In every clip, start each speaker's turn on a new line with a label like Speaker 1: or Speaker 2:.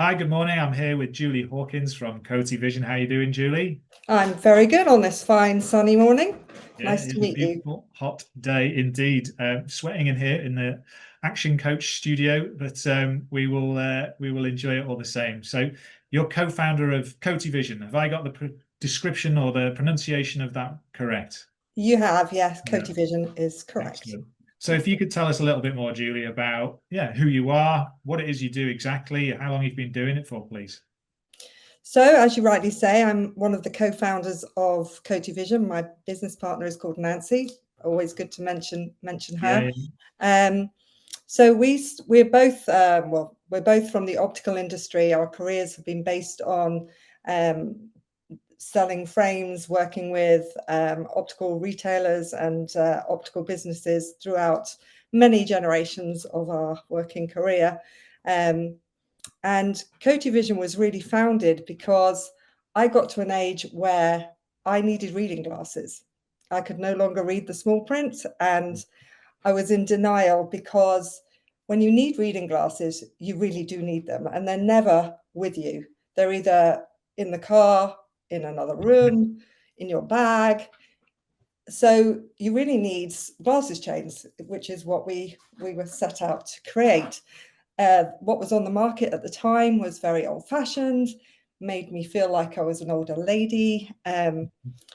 Speaker 1: Hi, good morning. I'm here with Julie Hawkins from COTI Vision. How you doing, Julie?
Speaker 2: I'm very good on this fine sunny morning.
Speaker 1: Yeah,
Speaker 2: Nice
Speaker 1: it
Speaker 2: to
Speaker 1: is a
Speaker 2: meet you.
Speaker 1: beautiful, hot day indeed. Sweating in here in the Action Coach studio, but we will enjoy it all the same. So, you're co-founder of COTI Vision. Have I got the description or the pronunciation of that correct?
Speaker 2: You have, yes,
Speaker 1: Yeah,
Speaker 2: COTI Vision is correct.
Speaker 1: excellent. So, if you could tell us a little bit more, Julie, about who you are, what it is you do exactly, how long you've been doing it for, please.
Speaker 2: So, as you rightly say, I'm one of the co-founders of COTI Vision. My business partner is called Nancy. Always good to mention
Speaker 1: Yeah,
Speaker 2: her.
Speaker 1: yeah.
Speaker 2: Um, so we're both we're both from the optical industry. Our careers have been based on um, selling frames, working with optical retailers and optical businesses throughout many generations of our working career. Um, and COTI Vision was really founded because I got to an age where I needed reading glasses. I could no longer read the small print, and I was in denial because when you need reading glasses, you really do need them, and they're never with you. They're either in the car, in another room, in your bag. So you really need glasses chains, which is what we were set out to create. What was on the market at the time was very old-fashioned, made me feel like I was an older lady.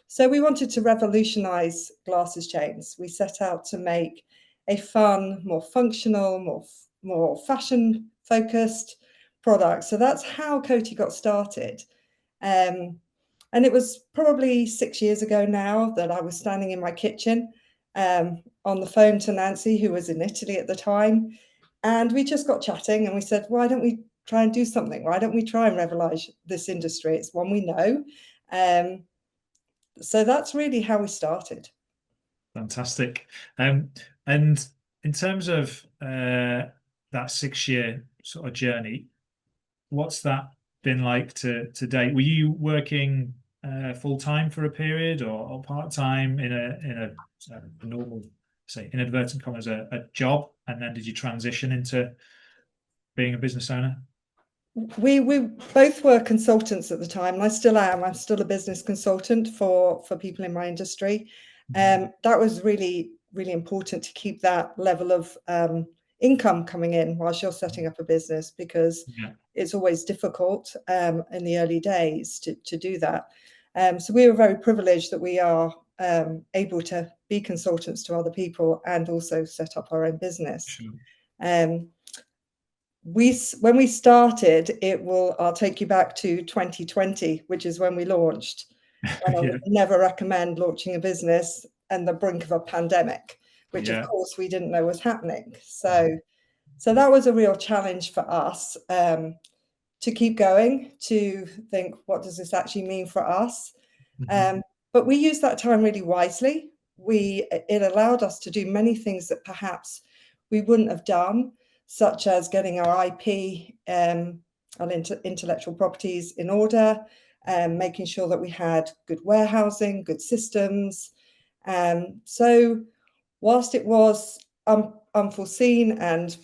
Speaker 2: So we wanted to revolutionize glasses chains. We set out to make a fun, more functional, more fashion-focused product. So that's how COTI got started. Um, and it was probably 6 years ago now that I was standing in my kitchen on the phone to Nancy, who was in Italy at the time. And we just got chatting and we said, why don't we try and do something? Why don't we try and revolutionize this industry? It's one we know. Um, so that's really how we started.
Speaker 1: Fantastic. Um, and in terms of that 6 year sort of journey, what's that been like to date? Were you working full time for a period or part time in a normal, say, inadvertent commas, a job, and then did you transition into being a business owner?
Speaker 2: We both were consultants at the time, and I still am. I'm still a business consultant for people in my industry.
Speaker 1: Mhm.
Speaker 2: That was really important to keep that level of income coming in whilst you're setting up a business, because
Speaker 1: Yeah,
Speaker 2: it's always difficult in the early days to do that. So we were very privileged that we are able to be consultants to other people and also set up our own business.
Speaker 1: sure.
Speaker 2: Um, when we started, I'll take you back to 2020, which is when we launched. And I
Speaker 1: Yeah,
Speaker 2: would never recommend launching a business and the brink of a pandemic, which of
Speaker 1: yeah.
Speaker 2: course we didn't know was happening. So that was a real challenge for us, to keep going, to think, what does this actually mean for us?
Speaker 1: Mhm.
Speaker 2: Um, but we used that time really wisely. It allowed us to do many things that perhaps we wouldn't have done, such as getting our IP, our intellectual properties in order, making sure that we had good warehousing, good systems. So whilst it was unforeseen and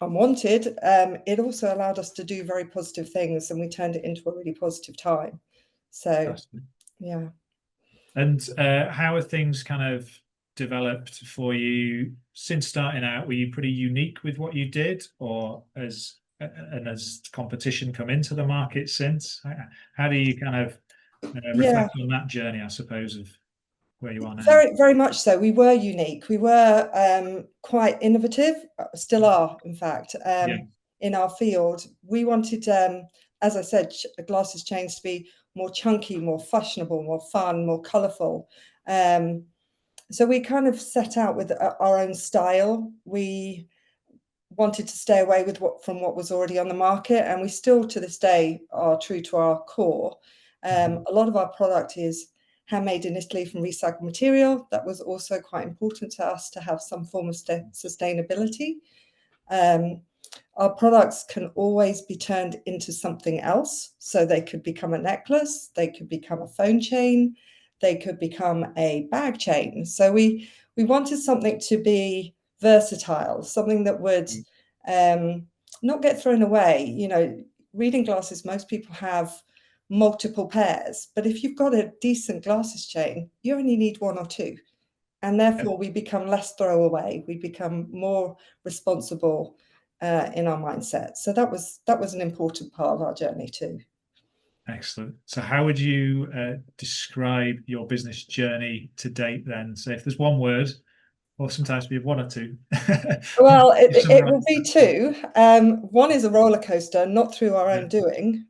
Speaker 2: unwanted, it also allowed us to do very positive things, and we turned it into a really positive time. So,
Speaker 1: Fantastic.
Speaker 2: yeah.
Speaker 1: And how are things kind of developed for you since starting out? Were you pretty unique with what you did, or has competition come into the market since? How do you kind of
Speaker 2: Yeah,
Speaker 1: reflect on that journey, I suppose, of where you are now?
Speaker 2: very much so. We were unique. We were quite innovative, still are, in fact,
Speaker 1: Yeah,
Speaker 2: in our field. We wanted, as I said, glasses chains to be more chunky, more fashionable, more fun, more colourful. Um, so we kind of set out with our own style. We wanted to stay away from what was already on the market, and we still to this day are true to our core.
Speaker 1: mhm,
Speaker 2: A lot of our product is handmade in Italy from recycled material. That was also quite important to us, to have some form of sustainability. Um, our products can always be turned into something else. So they could become a necklace, they could become a phone chain, they could become a bag chain. So we wanted something to be versatile, something that would not get thrown away. reading glasses, most people have multiple pairs, but if you've got a decent glasses chain, you only need one or two. And therefore we become less throwaway, we become more responsible in our mindset. So that was an important part of our journey too.
Speaker 1: Excellent. So how would you describe your business journey to date then? So if there's one word, or sometimes we have one or two.
Speaker 2: Well, it will be two. One is a roller coaster, not through our own doing,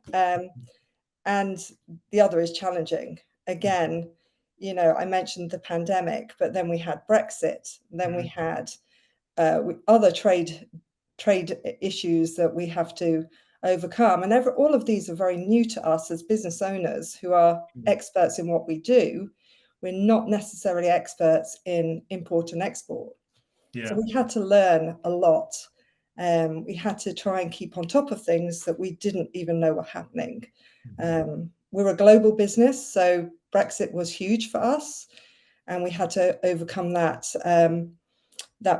Speaker 2: and the other is challenging. Again, you know, I mentioned the pandemic, but then we had Brexit, then we had other trade issues that we have to overcome, and all of these are very new to us as business owners who are experts in what we do. We're not necessarily experts in import and export. So we had to learn a lot. We had to try and keep on top of things that we didn't even know were happening. We're a global business, so Brexit was huge for us, and we had to overcome that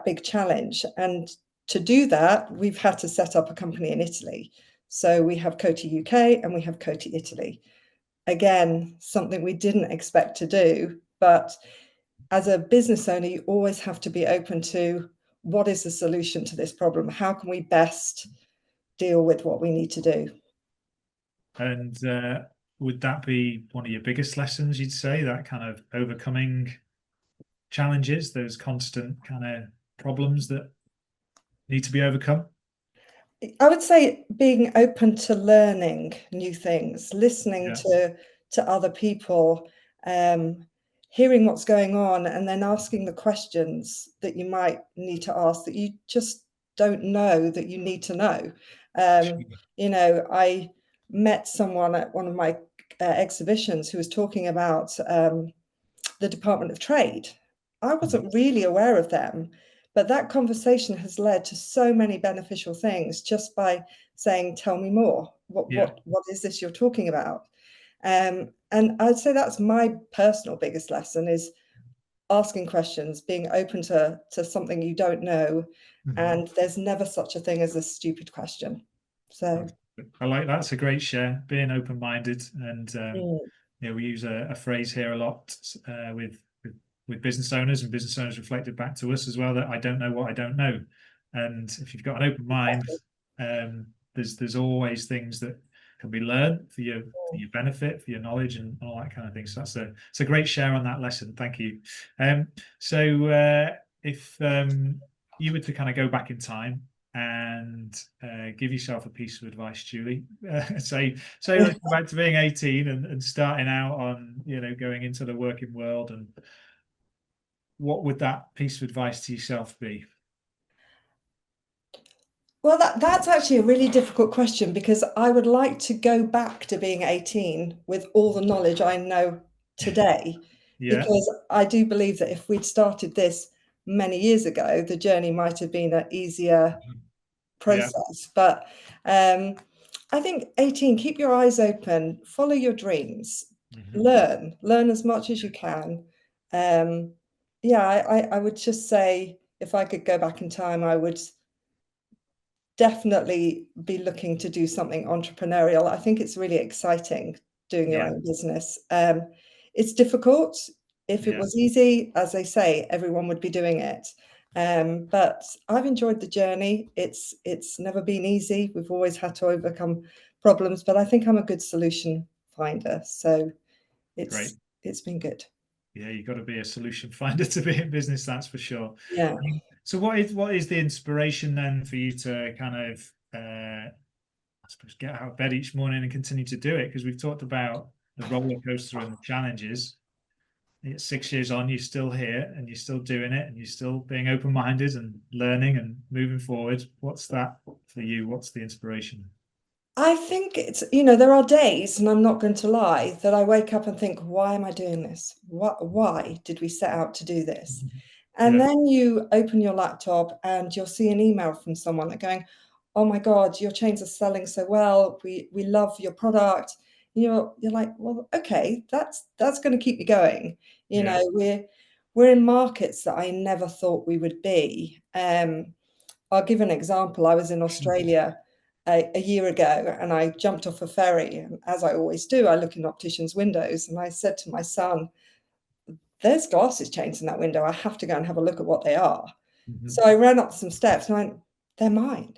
Speaker 2: big challenge. And to do that, we've had to set up a company in Italy. So we have COTI UK and we have COTI Italy. Again, something we didn't expect to do, but as a business owner, you always have to be open to what is the solution to this problem? How can we best deal with what we need to do?
Speaker 1: And would that be one of your biggest lessons, you'd say, that kind of overcoming challenges, those constant kind of problems that need to be overcome?
Speaker 2: I would say being open to learning new things, listening to other people, hearing what's going on, and then asking the questions that you might need to ask that you just don't know that you need to know. You know, I met someone at one of my exhibitions who was talking about the Department of Trade. I wasn't really aware of them, but that conversation has led to so many beneficial things just by saying, tell me more. What is this you're talking about? And I'd say that's my personal biggest lesson, is asking questions, being open to something you don't know. And there's never such a thing as a stupid question. So
Speaker 1: I like that. It's a great share, being open-minded. And you know, we use a phrase here a lot with business owners, and business owners reflected back to us as well, that I don't know what I don't know. And if you've got an open mind, there's always things that can be learned for your benefit, for your knowledge, and all that kind of thing. So it's a great share on that lesson. Thank you. So if you were to kind of go back in time and give yourself a piece of advice, Julie, say let's go back to being 18 and starting out on, you know, going into the working world, and what would that piece of advice to yourself be?
Speaker 2: Well, that's actually a really difficult question, because I would like to go back to being 18 with all the knowledge I know today. Because I do believe that if we'd started this many years ago, the journey might have been an easier process. But I think 18, keep your eyes open, follow your dreams, learn as much as you can. I would just say, if I could go back in time, I would definitely be looking to do something entrepreneurial. I think it's really exciting doing your own business. It's difficult. If it was easy, as they say, everyone would be doing it. But I've enjoyed the journey. It's never been easy. We've always had to overcome problems, but I think I'm a good solution finder. So it's been good.
Speaker 1: Yeah, you've got to be a solution finder to be in business, that's for sure.
Speaker 2: Yeah.
Speaker 1: So what is the inspiration then for you to kind of I suppose get out of bed each morning and continue to do it? Because we've talked about the roller coaster and the challenges. It's 6 years on, you're still here and you're still doing it, and you're still being open-minded and learning and moving forward. What's that for you? What's the inspiration?
Speaker 2: I think it's, you know, there are days, and I'm not going to lie, that I wake up and think, why am I doing this? Why did we set out to do this? And then you open your laptop and you'll see an email from someone that going, oh my God, your chains are selling so well. We love your product. You're like, well, okay, that's going to keep me going. You know, we're in markets that I never thought we would be. I'll give an example. I was in Australia a year ago, and I jumped off a ferry, and as I always do, I look in opticians' windows, and I said to my son, there's glasses chains in that window. I have to go and have a look at what they are. So I ran up some steps and I went, they're mine.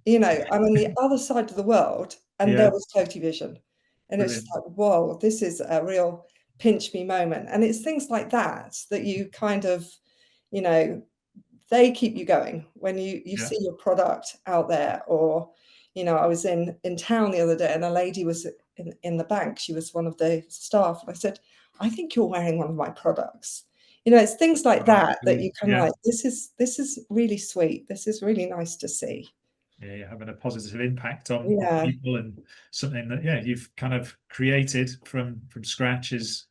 Speaker 2: You know, I'm on the other side of the world, and
Speaker 1: Yeah,
Speaker 2: there was COTI Vision. And it's
Speaker 1: brilliant.
Speaker 2: just like, whoa, this is a real pinch me moment. And it's things like that that you kind of, you know, they keep you going when you
Speaker 1: Yeah.
Speaker 2: see your product out there. Or, you know, I was in town the other day and a lady was in the bank. She was one of the staff. And I said, I think you're wearing one of my products. You know, it's things like
Speaker 1: Oh,
Speaker 2: that that you
Speaker 1: brilliant.
Speaker 2: kind of
Speaker 1: Yeah.
Speaker 2: like, this is really sweet. This is really nice to see.
Speaker 1: Yeah, you're having a positive impact on
Speaker 2: Yeah,
Speaker 1: people, and something that, yeah, you've kind of created from scratch is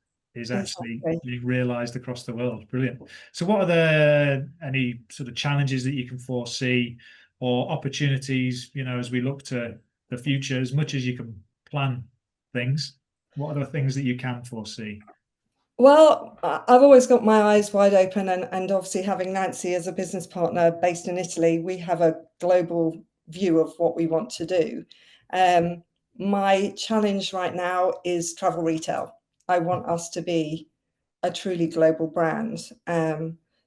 Speaker 1: actually
Speaker 2: exactly.
Speaker 1: being realized across the world. Brilliant. So what are the any sort of challenges that you can foresee, or opportunities, you know, as we look to the future, as much as you can plan things, what are the things that you can foresee?
Speaker 2: Well, I've always got my eyes wide open, and obviously having Nancy as a business partner based in Italy, we have a global view of what we want to do. My challenge right now is travel retail. I want us to be a truly global brand.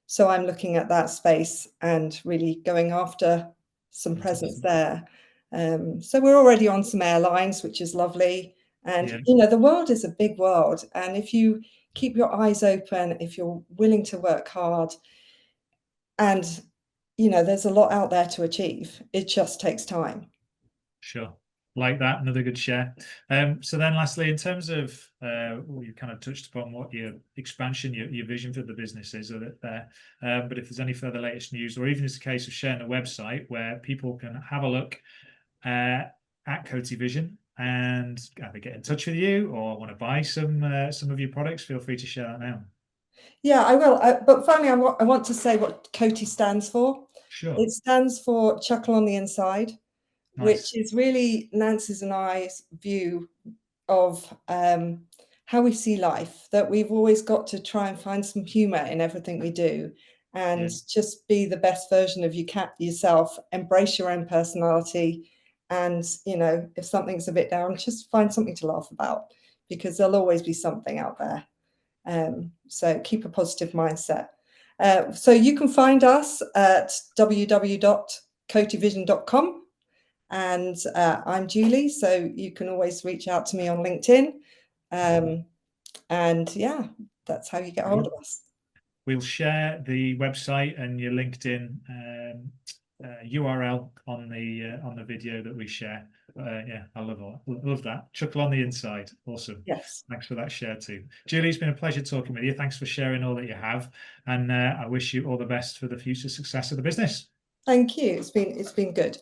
Speaker 2: So I'm looking at that space and really going after some presence
Speaker 1: Fantastic.
Speaker 2: there. So we're already on some airlines, which is lovely.
Speaker 1: Yeah,
Speaker 2: And, you know, the world is a big world. And if you keep your eyes open, if you're willing to work hard, and, you know, there's a lot out there to achieve. It just takes time.
Speaker 1: sure. Like that, another good share. So then lastly, in terms of, well, you kind of touched upon what your expansion, your vision for the business is there. But if there's any further latest news, or even it's a case of sharing a website where people can have a look at COTI Vision and either get in touch with you or want to buy some of your products, feel free to share that now.
Speaker 2: Yeah, I will. But finally, I want to say what COTI stands for.
Speaker 1: Sure.
Speaker 2: It stands for Chuckle on the Inside, which
Speaker 1: Nice.
Speaker 2: is really Nancy's and I's view of how we see life, that we've always got to try and find some humor in everything we do,
Speaker 1: Yeah,
Speaker 2: and just be the best version of yourself, embrace your own personality. And, you know, if something's a bit down, just find something to laugh about, because there'll always be something out there. So keep a positive mindset. So you can find us at www.cotivision.com. And I'm Julie, so you can always reach out to me on LinkedIn. And yeah, that's how you get hold of us.
Speaker 1: we'll share the website and your LinkedIn URL on the video that we share. Yeah, I love that. Chuckle on the inside. Awesome.
Speaker 2: Yes.
Speaker 1: Thanks for that share too. Julie, it's been a pleasure talking with you. Thanks for sharing all that you have, and I wish you all the best for the future success of the business.
Speaker 2: Thank you. It's been good.